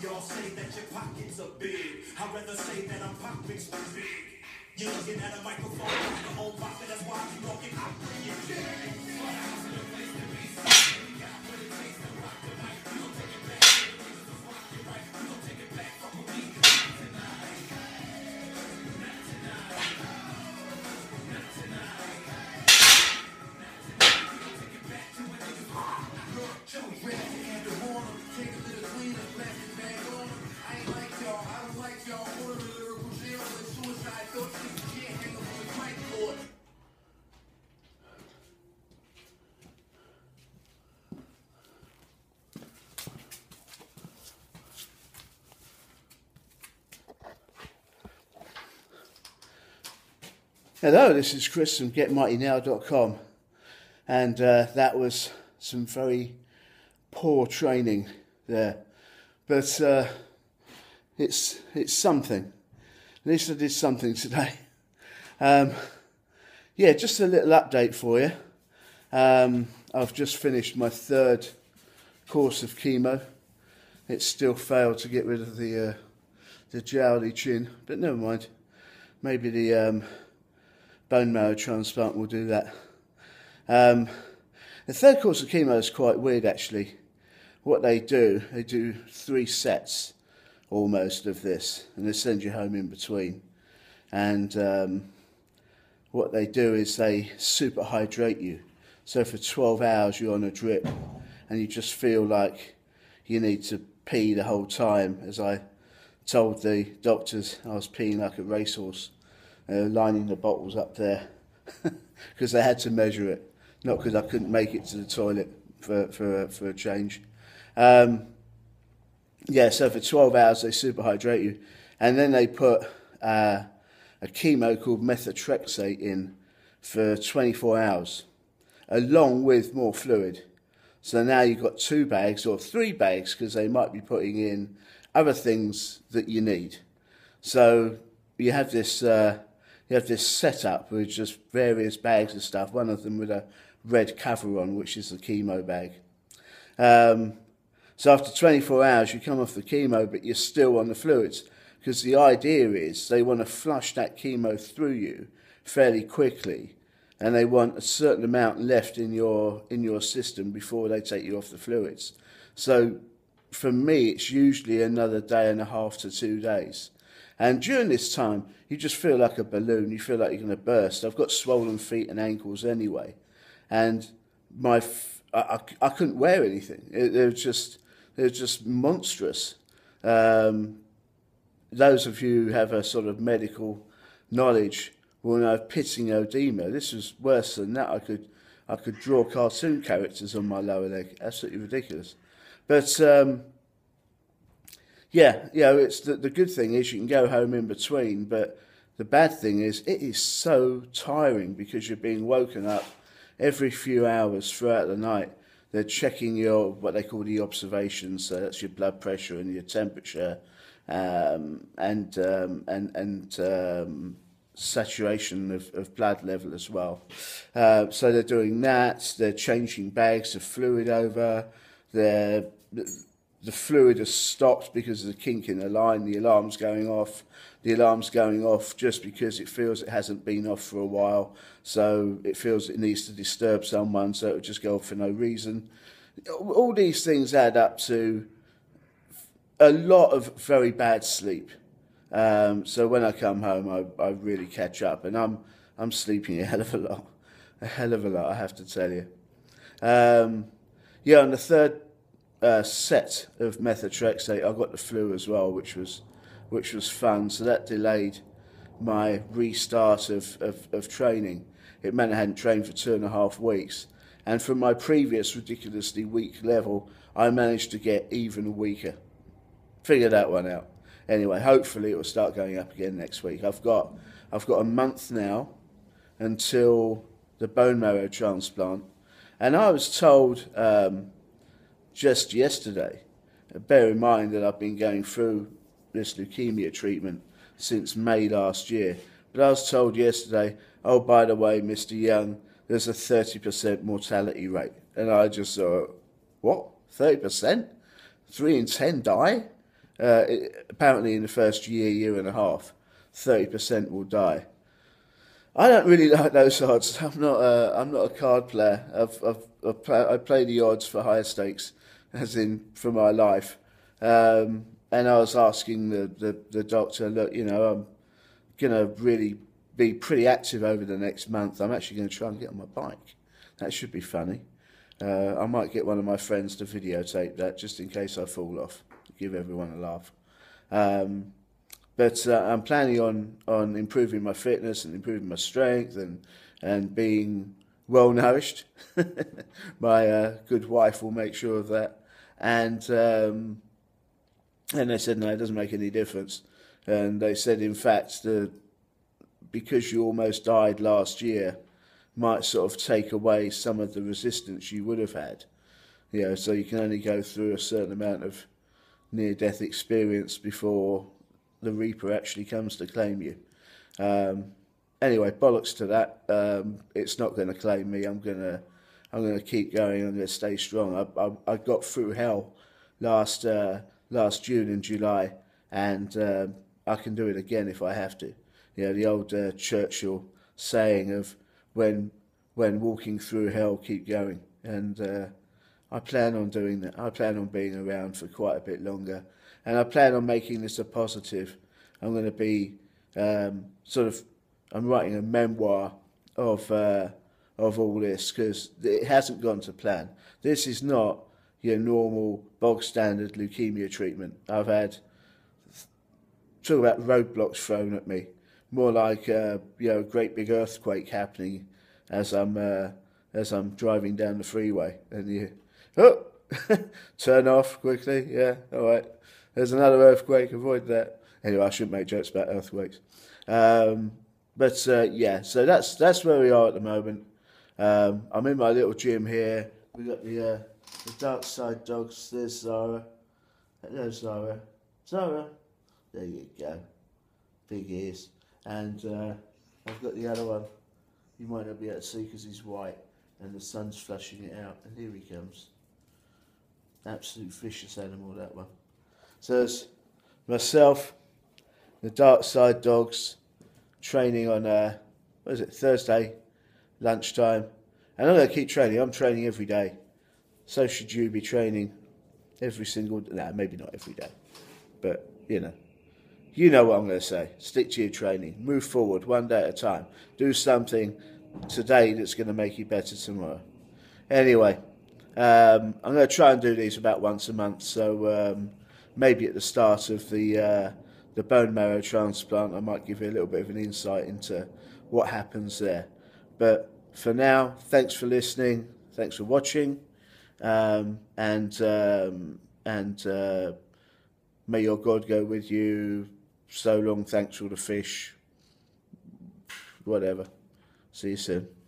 Y'all say that your pockets are big. I'd rather say that I'm pockets too big. You're looking at a microphone, the whole pocket, that's why I'm walking out bring it big. What else in the place to be? We got what it takes to rock the mic. We gon' take it back. The niggas is rockin' right. We gon' take it back. Fuck with me. Not tonight. Not tonight. Not tonight. Not tonight. We gon' take it back to when niggas rock. Joey Red and the Warner. Take a little cleaner, plastic bag on them. I ain't like y'all. I don't like y'all. Order the lyrical jail and suicide thoughts. Niggas can't hang up on the mic cord. Hello, this is Chris from GetMightyNow.com, and that was some very poor training there, but it's something. At least I did something today. Yeah, just a little update for you. I've just finished my 3rd course of chemo. It still failed to get rid of the jowly chin, but never mind. Maybe the bone marrow transplant will do that. The 3rd course of chemo is quite weird, actually. What they do 3 sets almost of this, and they send you home in between. And what they do is they super hydrate you. So for 12 hours you're on a drip, and you just feel like you need to pee the whole time. As I told the doctors, I was peeing like a racehorse. Lining the bottles up there because they had to measure it, not because I couldn't make it to the toilet for a change. Yeah, so for 12 hours they super hydrate you, and then they put a chemo called methotrexate in for 24 hours, along with more fluid. So now you've got 2 bags or 3 bags, because they might be putting in other things that you need. So you have this setup with just various bags of stuff, one of them with a red cover on, which is the chemo bag. So after 24 hours, you come off the chemo, but you're still on the fluids, because the idea is they want to flush that chemo through you fairly quickly, and they want a certain amount left in your system before they take you off the fluids. So for me, it's usually another day and a half to 2 days. And during this time, you just feel like a balloon. You feel like you're going to burst. I've got swollen feet and ankles anyway, and I couldn't wear anything. They're just monstrous. Those of you who have a sort of medical knowledge will know of pitting oedema. This was worse than that. I could draw cartoon characters on my lower leg. Absolutely ridiculous. But yeah, you know, it's the good thing is you can go home in between, but the bad thing is it is so tiring because you're being woken up every few hours throughout the night. They're checking your, what they call the observations, so that's your blood pressure and your temperature, and saturation of blood level as well. So they're doing that, they're changing bags of fluid over, the fluid has stopped because of the kink in the line, the alarm's going off. The alarm's going off just because it feels it hasn't been off for a while, so it feels it needs to disturb someone, so it'll just go off for no reason. All these things add up to a lot of very bad sleep. So when I come home, I really catch up, and I'm sleeping a hell of a lot, I have to tell you. Yeah, on the 3rd set of methotrexate, I got the flu as well, which was fun. So that delayed my restart of training. It meant I hadn't trained for 2.5 weeks, and from my previous ridiculously weak level, I managed to get even weaker. Figured that one out. Anyway, hopefully it will start going up again next week. I've got a month now until the bone marrow transplant, and I was told just yesterday, bear in mind that I've been going through this leukemia treatment since May last year, But I was told yesterday, oh, by the way, Mr. Young, there's a 30% mortality rate. And I just thought, what? 30%? 3 in 10 die? Apparently in the first year and a half, 30% will die. I don't really like those odds. I'm not a card player. I play the odds for higher stakes, as in for my life. And I was asking the doctor, look, you know, I'm going to really be pretty active over the next month. I'm actually going to try and get on my bike. That should be funny. I might get one of my friends to videotape that just in case I fall off, give everyone a laugh. But I'm planning on improving my fitness and improving my strength and being well nourished. My good wife will make sure of that. And they said, no, it doesn't make any difference. And they said, in fact, because you almost died last year, might sort of take away some of the resistance you would have had. You know, so you can only go through a certain amount of near-death experience before the Reaper actually comes to claim you. Anyway, bollocks to that. It's not going to claim me. I'm gonna keep going. I'm gonna stay strong. I got through hell last June and July, and I can do it again if I have to. You know, the old Churchill saying of when walking through hell, keep going. And I plan on doing that. I plan on being around for quite a bit longer, and I plan on making this a positive. I'm going to be I'm writing a memoir of all this, because it hasn't gone to plan. This is not your normal bog standard leukemia treatment. I've had talk about roadblocks thrown at me, more like a great big earthquake happening as I'm driving down the freeway, and you turn off quickly. Yeah, all right. There's another earthquake. Avoid that. Anyway, I shouldn't make jokes about earthquakes. Yeah, so that's where we are at the moment. I'm in my little gym here. We got the dark side dogs. There's Zara. Hello, Zara. Zara. There you go. Big ears. And I've got the other one. You might not be able to see because he's white and the sun's flushing it out. And here he comes. Absolute vicious animal, that one. So it's myself, the dark side dogs, training on Thursday lunchtime, and I'm going to keep training. I'm training every day. So should you be training every single day. No, maybe not every day, but you know what I'm going to say. Stick to your training, move forward one day at a time, do something today that's going to make you better tomorrow. Anyway, I'm going to try and do these about once a month, so maybe at the start of the bone marrow transplant I might give you a little bit of an insight into what happens there. But for now, thanks for listening, thanks for watching, and may your God go with you. So long, thanks for the fish, whatever. See you soon.